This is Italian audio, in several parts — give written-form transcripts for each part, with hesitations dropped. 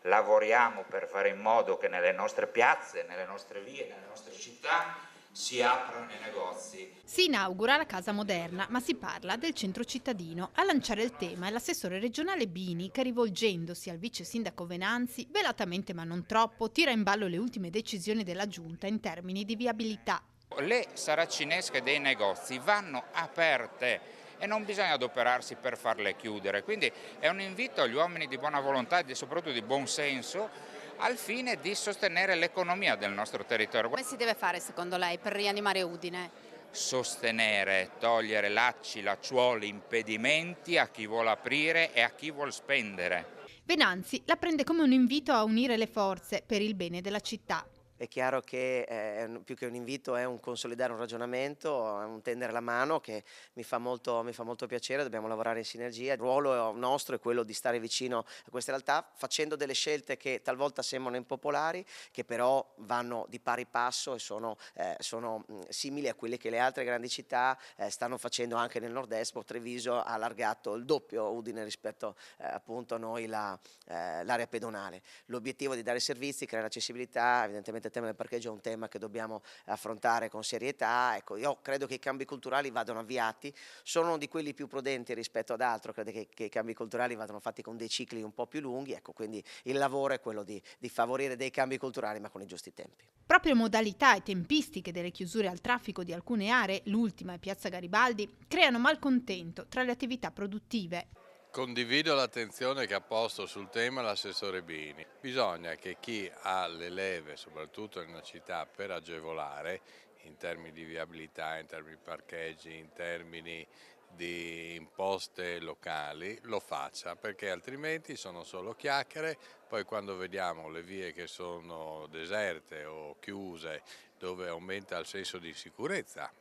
lavoriamo per fare in modo che nelle nostre piazze, nelle nostre vie, nelle nostre città si aprano i negozi. Si inaugura la Casa Moderna, ma si parla del centro cittadino. A lanciare il tema è l'assessore regionale Bini che, rivolgendosi al vice sindaco Venanzi, velatamente ma non troppo, tira in ballo le ultime decisioni della giunta in termini di viabilità. Le saracinesche dei negozi vanno aperte e non bisogna adoperarsi per farle chiudere, quindi è un invito agli uomini di buona volontà e soprattutto di buon senso al fine di sostenere l'economia del nostro territorio. Come si deve fare secondo lei per rianimare Udine? Sostenere, togliere lacci, lacciuoli, impedimenti a chi vuole aprire e a chi vuole spendere. Venanzi la prende come un invito a unire le forze per il bene della città. È chiaro che più che un invito è un consolidare un ragionamento, è un tendere la mano che mi fa molto piacere, dobbiamo lavorare in sinergia. Il ruolo nostro è quello di stare vicino a queste realtà facendo delle scelte che talvolta sembrano impopolari, che però vanno di pari passo e sono simili a quelle che le altre grandi città stanno facendo anche nel nord-est. Treviso ha allargato il doppio Udine rispetto appunto a noi l'area pedonale. L'obiettivo di dare servizi, creare accessibilità, evidentemente il tema del parcheggio è un tema che dobbiamo affrontare con serietà. Ecco, io credo che i cambi culturali vadano avviati, sono di quelli più prudenti rispetto ad altro, credo che i cambi culturali vadano fatti con dei cicli un po' più lunghi, ecco, quindi il lavoro è quello di favorire dei cambi culturali ma con i giusti tempi. Proprio modalità e tempistiche delle chiusure al traffico di alcune aree, l'ultima è Piazza Garibaldi, creano malcontento tra le attività produttive. Condivido l'attenzione che ha posto sul tema l'assessore Bini. Bisogna che chi ha le leve, soprattutto in una città, per agevolare, in termini di viabilità, in termini di parcheggi, in termini di imposte locali, lo faccia, perché altrimenti sono solo chiacchiere. Poi quando vediamo le vie che sono deserte o chiuse, dove aumenta il senso di sicurezza,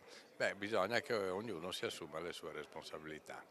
bisogna che ognuno si assuma le sue responsabilità.